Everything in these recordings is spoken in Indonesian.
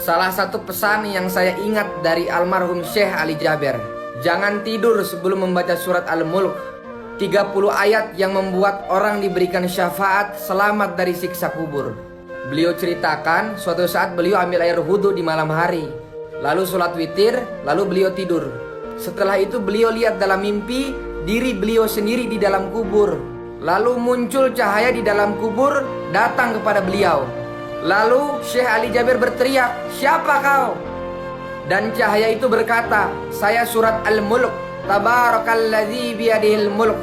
Salah satu pesan yang saya ingat dari almarhum Syekh Ali Jaber, jangan tidur sebelum membaca surat Al-Mulk. 30 ayat yang membuat orang diberikan syafaat selamat dari siksa kubur. Beliau ceritakan suatu saat beliau ambil air wudhu di malam hari, lalu sholat witir, lalu beliau tidur. Setelah itu beliau lihat dalam mimpi diri beliau sendiri di dalam kubur. Lalu muncul cahaya di dalam kubur datang kepada beliau. Lalu Syekh Ali Jaber berteriak, "Siapa kau?" Dan cahaya itu berkata, "Saya surat Al-Mulk, Tabarakalladzi biyadihil mulk."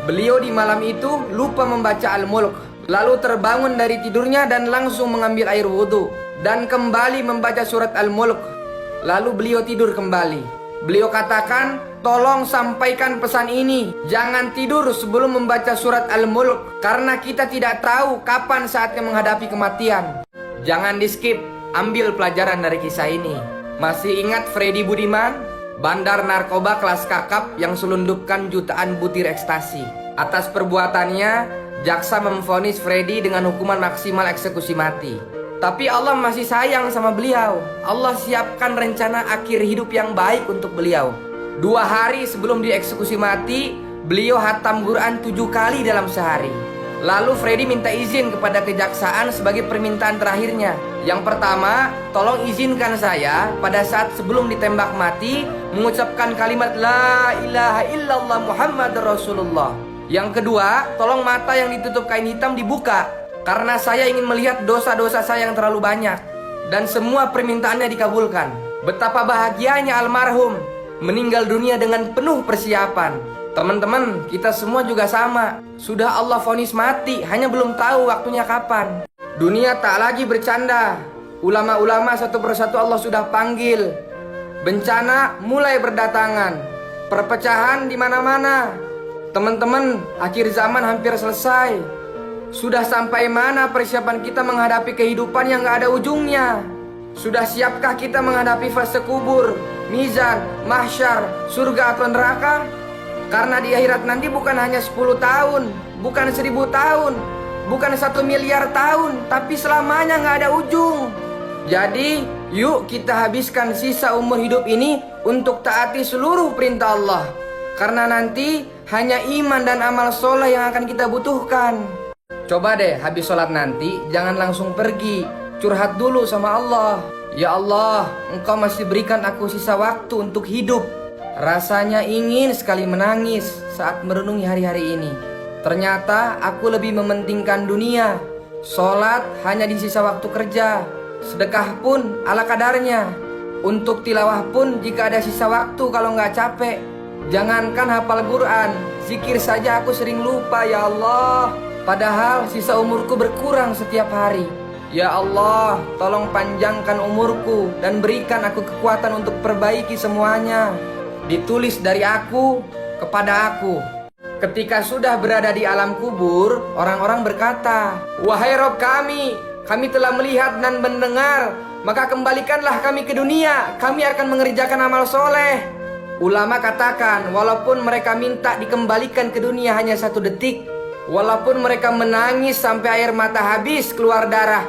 Beliau di malam itu lupa membaca Al-Mulk, lalu terbangun dari tidurnya dan langsung mengambil air wudhu dan kembali membaca surat Al-Mulk. Lalu beliau tidur kembali. Beliau katakan, "Tolong sampaikan pesan ini, jangan tidur sebelum membaca surat Al-Mulk, karena kita tidak tahu kapan saatnya menghadapi kematian." Jangan di skip, ambil pelajaran dari kisah ini. Masih ingat Freddy Budiman, bandar narkoba kelas kakap yang selundupkan jutaan butir ekstasi? Atas perbuatannya, jaksa memvonis Freddy dengan hukuman maksimal eksekusi mati. Tapi Allah masih sayang sama beliau. Allah siapkan rencana akhir hidup yang baik untuk beliau. 2 hari sebelum dieksekusi mati, beliau hatam Quran 7 kali dalam sehari. Lalu Freddy minta izin kepada kejaksaan sebagai permintaan terakhirnya. Yang pertama, tolong izinkan saya pada saat sebelum ditembak mati mengucapkan kalimat La ilaha illallah Muhammad Rasulullah. Yang kedua, tolong mata yang ditutup kain hitam dibuka, karena saya ingin melihat dosa-dosa saya yang terlalu banyak. Dan semua permintaannya dikabulkan. Betapa bahagianya almarhum meninggal dunia dengan penuh persiapan. Teman-teman, kita semua juga sama. Sudah Allah vonis mati, hanya belum tahu waktunya kapan. Dunia tak lagi bercanda. Ulama-ulama satu persatu Allah sudah panggil. Bencana mulai berdatangan. Perpecahan di mana-mana. Teman-teman, akhir zaman hampir selesai. Sudah sampai mana persiapan kita menghadapi kehidupan yang gak ada ujungnya? Sudah siapkah kita menghadapi fase kubur, mizan, mahsyar, surga atau neraka? Karena di akhirat nanti bukan hanya 10 tahun, bukan 1000 tahun, bukan 1 miliar tahun, tapi selamanya gak ada ujung. Jadi, yuk kita habiskan sisa umur hidup ini untuk taati seluruh perintah Allah. Karena nanti hanya iman dan amal soleh yang akan kita butuhkan. Coba deh habis sholat nanti jangan langsung pergi, curhat dulu sama Allah. Ya Allah, Engkau masih berikan aku sisa waktu untuk hidup. Rasanya ingin sekali menangis saat merenungi hari-hari ini. Ternyata aku lebih mementingkan dunia. Sholat hanya di sisa waktu kerja. Sedekah pun ala kadarnya. Untuk tilawah pun jika ada sisa waktu kalau nggak capek. Jangankan hafal Quran, zikir saja aku sering lupa ya Allah. Padahal sisa umurku berkurang setiap hari. Ya Allah, tolong panjangkan umurku dan berikan aku kekuatan untuk perbaiki semuanya. Ditulis dari aku kepada aku. Ketika sudah berada di alam kubur, orang-orang berkata, "Wahai Rob kami telah melihat dan mendengar, maka kembalikanlah kami ke dunia, kami akan mengerjakan amal soleh." Ulama katakan, walaupun mereka minta dikembalikan ke dunia hanya 1 detik, walaupun mereka menangis sampai air mata habis keluar darah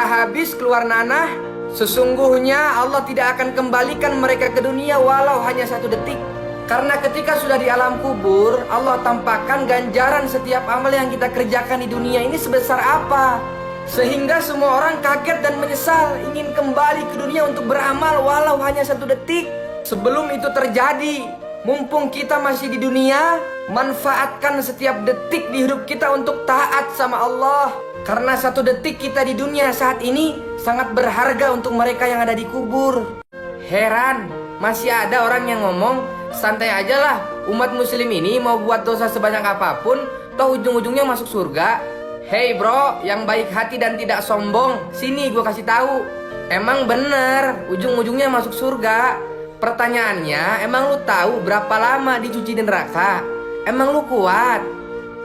habis keluar nanah, sesungguhnya Allah tidak akan kembalikan mereka ke dunia walau hanya 1 detik. Karena ketika sudah di alam kubur, Allah tampakkan ganjaran setiap amal yang kita kerjakan di dunia ini sebesar apa. Sehingga semua orang kaget dan menyesal, ingin kembali ke dunia untuk beramal walau hanya 1 detik. Sebelum itu terjadi, mumpung kita masih di dunia, manfaatkan setiap detik di hidup kita untuk taat sama Allah. Karena 1 detik kita di dunia saat ini sangat berharga untuk mereka yang ada di kubur. Heran, masih ada orang yang ngomong, santai aja lah, umat muslim ini mau buat dosa sebanyak apapun, toh ujung-ujungnya masuk surga. Hey bro, yang baik hati dan tidak sombong, sini gue kasih tahu. Emang bener, ujung-ujungnya masuk surga. Pertanyaannya, emang lu tahu berapa lama dicuci di neraka? Emang lu kuat?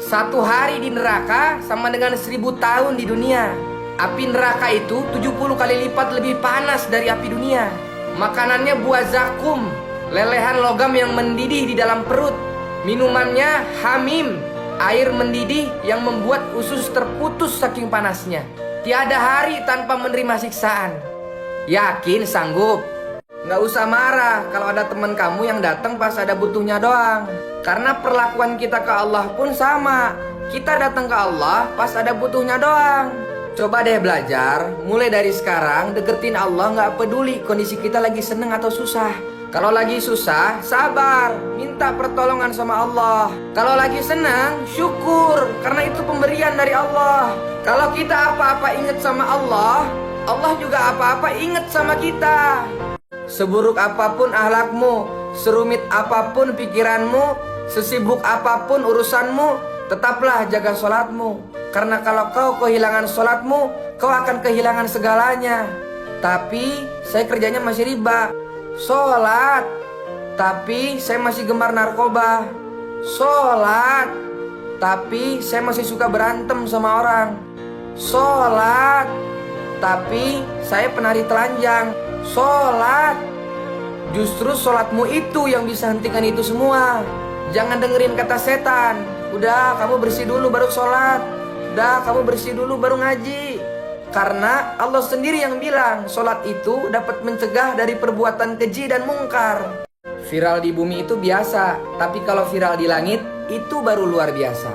1 hari di neraka sama dengan 1000 tahun di dunia. Api neraka itu 70 kali lipat lebih panas dari api dunia. Makanannya buah zakum, lelehan logam yang mendidih di dalam perut. Minumannya hamim, air mendidih yang membuat usus terputus saking panasnya. Tiada hari tanpa menerima siksaan. Yakin sanggup? Nggak usah marah kalau ada teman kamu yang datang pas ada butuhnya doang. Karena perlakuan kita ke Allah pun sama. Kita datang ke Allah pas ada butuhnya doang. Coba deh belajar, mulai dari sekarang deketin Allah nggak peduli kondisi kita lagi seneng atau susah. Kalau lagi susah, sabar, minta pertolongan sama Allah. Kalau lagi senang, syukur, karena itu pemberian dari Allah. Kalau kita apa-apa ingat sama Allah, Allah juga apa-apa ingat sama kita. Seburuk apapun ahlakmu, serumit apapun pikiranmu, sesibuk apapun urusanmu, tetaplah jaga sholatmu. Karena kalau kau kehilangan sholatmu, kau akan kehilangan segalanya. Tapi saya kerjanya masih riba. Sholat, tapi saya masih gemar narkoba. Sholat, tapi saya masih suka berantem sama orang. Sholat, tapi saya penari telanjang. Sholat, justru sholatmu itu yang bisa hentikan itu semua. Jangan dengerin kata setan. Udah, kamu bersih dulu baru sholat. Udah, kamu bersih dulu baru ngaji. Karena Allah sendiri yang bilang sholat itu dapat mencegah dari perbuatan keji dan mungkar. Viral di bumi itu biasa, tapi kalau viral di langit itu baru luar biasa.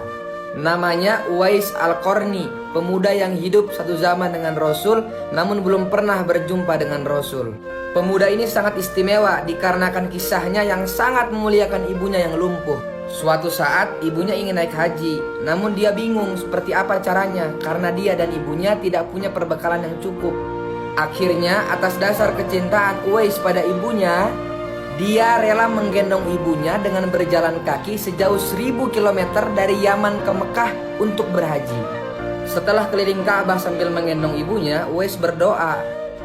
Namanya Uwais Al-Qarni, pemuda yang hidup satu zaman dengan Rasul namun belum pernah berjumpa dengan Rasul. Pemuda ini sangat istimewa dikarenakan kisahnya yang sangat memuliakan ibunya yang lumpuh. Suatu saat ibunya ingin naik haji, namun dia bingung seperti apa caranya karena dia dan ibunya tidak punya perbekalan yang cukup. Akhirnya atas dasar kecintaan Uwais pada ibunya, dia rela menggendong ibunya dengan berjalan kaki sejauh 1000 km dari Yaman ke Mekah untuk berhaji. Setelah keliling Ka'bah sambil menggendong ibunya, Uwais berdoa,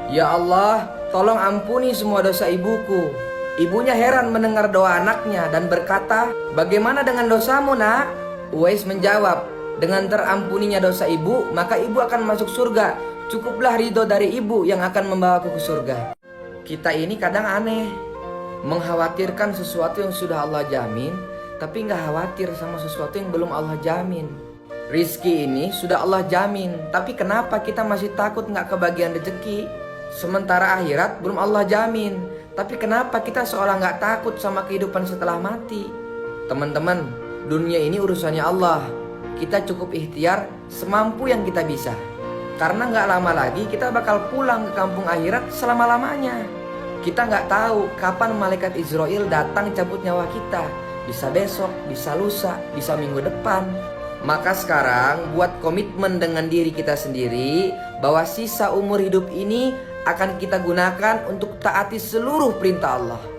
"Ya Allah, tolong ampuni semua dosa ibuku." Ibunya heran mendengar doa anaknya dan berkata, "Bagaimana dengan dosamu, nak?" Uwais menjawab, "Dengan terampuninya dosa ibu, maka ibu akan masuk surga. Cukuplah ridho dari ibu yang akan membawaku ke surga." Kita ini kadang aneh, mengkhawatirkan sesuatu yang sudah Allah jamin, tapi nggak khawatir sama sesuatu yang belum Allah jamin. Rizki ini sudah Allah jamin, tapi kenapa kita masih takut nggak kebagian rezeki? Sementara akhirat belum Allah jamin, tapi kenapa kita seolah nggak takut sama kehidupan setelah mati? Teman-teman, dunia ini urusannya Allah. Kita cukup ikhtiar semampu yang kita bisa. Karena nggak lama lagi kita bakal pulang ke kampung akhirat selama-lamanya. Kita nggak tahu kapan malaikat Israel datang cabut nyawa kita. Bisa besok, bisa lusa, bisa minggu depan. Maka sekarang buat komitmen dengan diri kita sendiri bahwa sisa umur hidup ini akan kita gunakan untuk taati seluruh perintah Allah.